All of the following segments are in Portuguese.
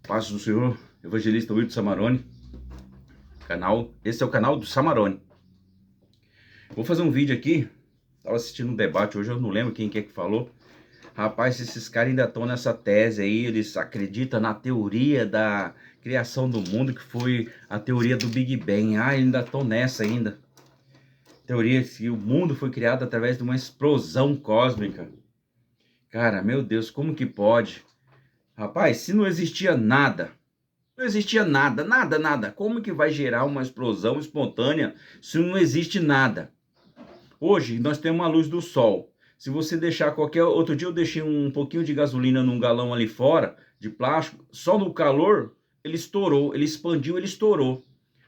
Paz do Senhor, evangelista Wilton Samarone, esse é o canal do Samarone. Vou fazer um vídeo aqui, estava assistindo um debate hoje, eu não lembro quem que é que falou. Rapaz, esses caras ainda estão nessa tese aí, eles acreditam na teoria da criação do mundo, que foi a teoria do Big Bang. Ainda estão nessa ainda. Teoria que o mundo foi criado através de uma explosão cósmica. Cara, meu Deus, como que pode? Rapaz, se não existia nada, não existia nada, nada. Como que vai gerar uma explosão espontânea se não existe nada? Hoje nós temos a luz do sol. Se você deixar qualquer... Outro dia eu deixei um pouquinho de gasolina num galão ali fora, de plástico, só no calor ele estourou, ele expandiu, ele estourou.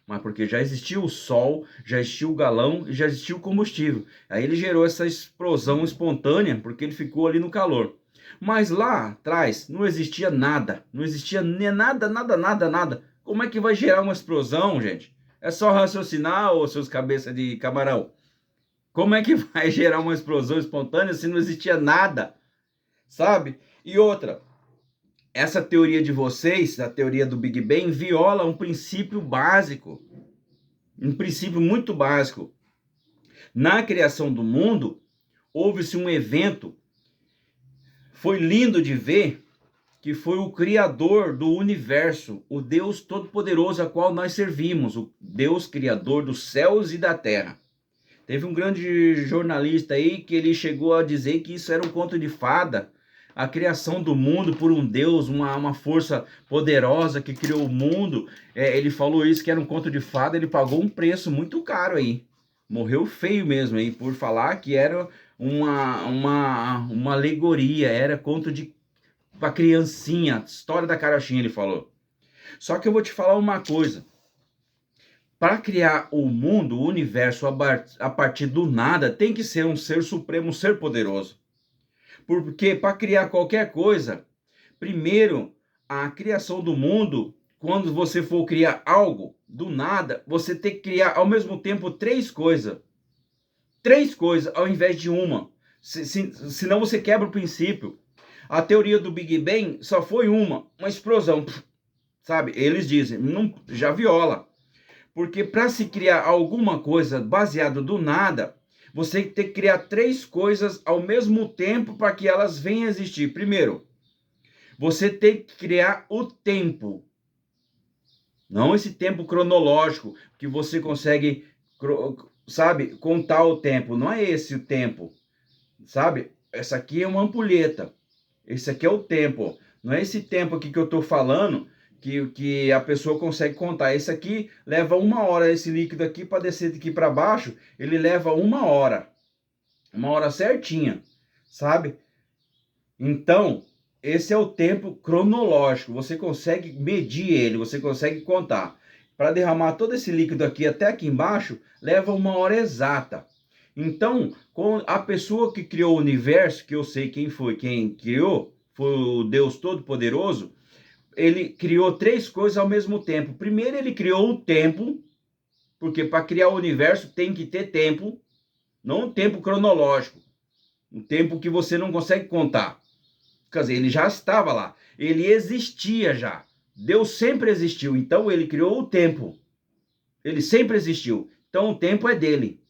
Mas porque já existiu o sol, já existiu o galão e já existiu o combustível. Aí ele gerou essa explosão espontânea porque ele ficou ali no calor. Mas lá atrás não existia nada, não existia nada. Como é que vai gerar uma explosão, gente? É só raciocinar, ô seus cabeças de camarão. Como é que vai gerar uma explosão espontânea se não existia nada? Sabe? E outra, essa teoria de vocês, a teoria do Big Bang, viola um princípio básico. Um princípio muito básico. Na criação do mundo, houve-se um evento. Foi lindo de ver, que foi o Criador do universo, o Deus Todo-Poderoso a qual nós servimos, o Deus Criador dos céus e da terra. Teve um grande jornalista aí que ele chegou a dizer que isso era um conto de fada, a criação do mundo por um Deus, uma força poderosa que criou o mundo. Ele falou isso, que era um conto de fada, ele pagou um preço muito caro aí. Morreu feio mesmo aí, por falar que era uma alegoria, era conto de pra criancinha, história da carochinha, ele falou. Só que eu vou te falar uma coisa. Para criar o mundo, o universo, a partir do nada, tem que ser um ser supremo, um ser poderoso. Porque para criar qualquer coisa, primeiro, a criação do mundo, quando você for criar algo do nada, você tem que criar ao mesmo tempo três coisas. Três coisas ao invés de uma. Senão você quebra o princípio. A teoria do Big Bang só foi uma explosão, sabe? Eles dizem, não, já viola. Porque para se criar alguma coisa baseado do nada, você tem que criar três coisas ao mesmo tempo para que elas venham a existir. Primeiro, você tem que criar o tempo. Não esse tempo cronológico que você consegue, sabe, contar o tempo. Não é esse o tempo, sabe? Essa aqui é uma ampulheta. Esse aqui é o tempo. Não é esse tempo aqui que eu estou falando que a pessoa consegue contar. Esse aqui leva 1 hora, esse líquido aqui para descer daqui para baixo, ele leva 1 hora. 1 hora certinha, sabe? Então, esse é o tempo cronológico. Você consegue medir ele, você consegue contar. Para derramar todo esse líquido aqui até aqui embaixo, leva 1 hora exata. Então, com a pessoa que criou o universo, que eu sei quem foi, quem criou, foi o Deus Todo-Poderoso, ele criou três coisas ao mesmo tempo. Primeiro, ele criou o tempo, porque para criar o universo tem que ter tempo, não um tempo cronológico, um tempo que você não consegue contar. Quer dizer, ele já estava lá, ele existia já. Deus sempre existiu, então ele criou o tempo. Ele sempre existiu, então o tempo é dele.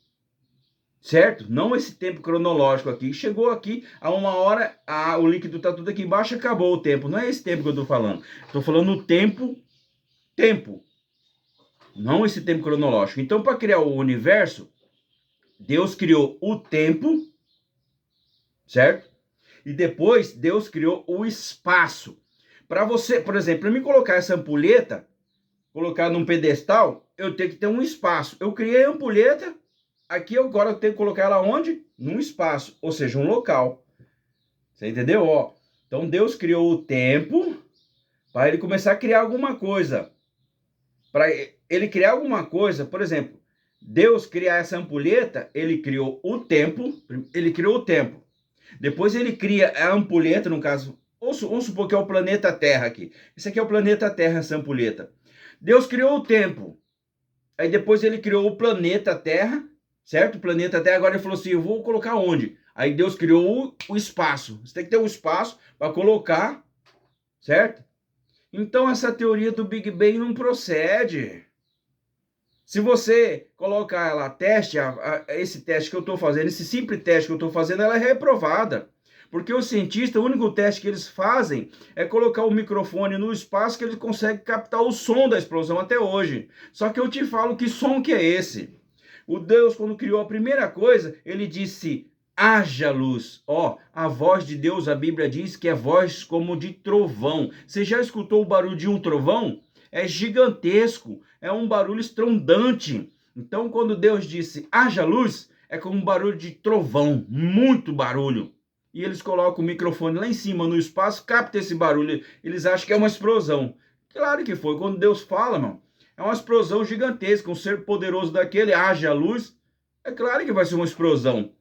Certo? Não esse tempo cronológico aqui. Chegou aqui a 1 hora, o líquido está tudo aqui embaixo, acabou o tempo. Não é esse tempo que eu estou falando. Estou falando o tempo. Não esse tempo cronológico. Então, para criar o universo, Deus criou o tempo, certo? E depois Deus criou o espaço. Para você, por exemplo, para me colocar essa ampulheta, colocar num pedestal, eu tenho que ter um espaço. Eu criei a ampulheta. Aqui agora eu tenho que colocar ela onde? Num espaço, ou seja, um local. Você entendeu? Ó, então Deus criou o tempo para ele começar a criar alguma coisa. Para ele criar alguma coisa, por exemplo, Deus criar essa ampulheta, ele criou o tempo, Depois ele cria a ampulheta, no caso, vamos supor que é o planeta Terra aqui. Esse aqui é o planeta Terra, essa ampulheta. Deus criou o tempo. Aí depois ele criou o planeta Terra, certo? O planeta Terra, agora ele falou assim, eu vou colocar onde? Aí Deus criou o espaço. Você tem que ter um espaço para colocar, certo? Então essa teoria do Big Bang não procede. Se você colocar ela a teste, esse teste que eu estou fazendo, esse simples teste que eu estou fazendo, ela é reprovada. Porque os cientistas, o único teste que eles fazem é colocar o microfone no espaço que eles conseguem captar o som da explosão até hoje. Só que eu te falo que som que é esse. O Deus, quando criou a primeira coisa, ele disse, haja luz. Ó, a voz de Deus, a Bíblia diz que é voz como de trovão. Você já escutou o barulho de um trovão? É gigantesco, é um barulho estrondante. Então, quando Deus disse, haja luz, é como um barulho de trovão, muito barulho. E eles colocam o microfone lá em cima no espaço, capta esse barulho, eles acham que é uma explosão. Claro que foi, quando Deus fala, mano, é uma explosão gigantesca, um ser poderoso daquele, haja luz, é claro que vai ser uma explosão.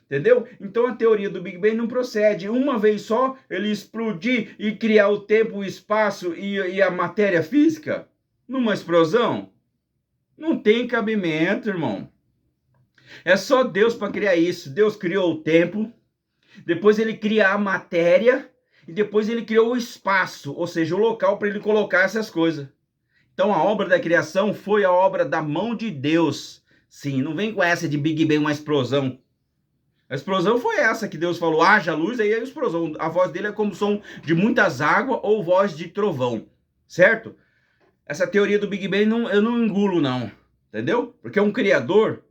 Entendeu? Então a teoria do Big Bang não procede. Uma vez só ele explodir e criar o tempo, o espaço e a matéria física numa explosão? Não tem cabimento, irmão. É só Deus para criar isso. Deus criou o tempo, depois ele cria a matéria e depois ele criou o espaço, ou seja, o local para ele colocar essas coisas. Então a obra da criação foi a obra da mão de Deus. Sim, não vem com essa de Big Bang, uma explosão. A explosão foi essa que Deus falou, haja luz, aí a explosão. A voz dele é como som de muitas águas ou voz de trovão, certo? Essa teoria do Big Bang eu não engulo, não, entendeu? Porque um criador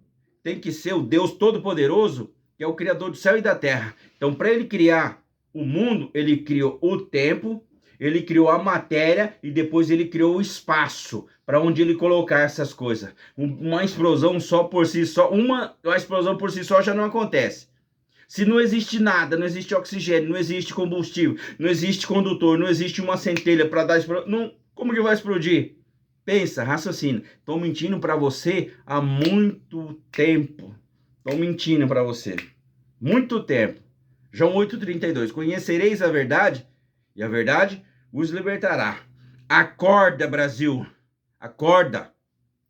tem que ser o Deus Todo-Poderoso, que é o criador do céu e da terra. Então, para ele criar o mundo, ele criou o tempo, ele criou a matéria e depois ele criou o espaço para onde ele colocar essas coisas. Uma explosão só por si só, uma explosão por si só já não acontece. Se não existe nada, não existe oxigênio, não existe combustível, não existe condutor, não existe uma centelha para dar explosão, como que vai explodir? Pensa, raciocina. Estou mentindo para você há muito tempo. Estou mentindo para você. Muito tempo. João 8,32. Conhecereis a verdade e a verdade os libertará. Acorda, Brasil. Acorda.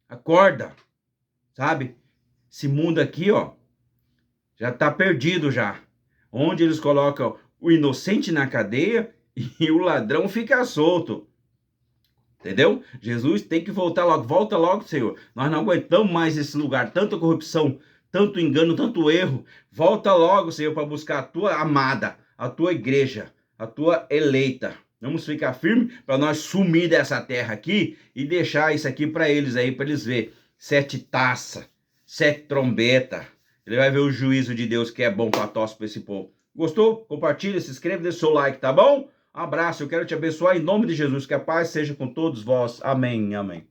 Acorda. Sabe? Esse mundo aqui, ó, já está perdido já. Onde eles colocam o inocente na cadeia e o ladrão fica solto. Entendeu? Jesus tem que voltar logo. Volta logo, Senhor. Nós não aguentamos mais esse lugar. Tanta corrupção, tanto engano, tanto erro. Volta logo, Senhor, para buscar a tua amada, a tua igreja, a tua eleita. Vamos ficar firmes para nós sumir dessa terra aqui e deixar isso aqui para eles aí, para eles ver. 7 taças, 7 trombetas. Ele vai ver o juízo de Deus que é bom para tosse para esse povo. Gostou? Compartilha, se inscreve, deixa o seu like, tá bom? Abraço, eu quero te abençoar em nome de Jesus, que a paz seja com todos vós. Amém, amém.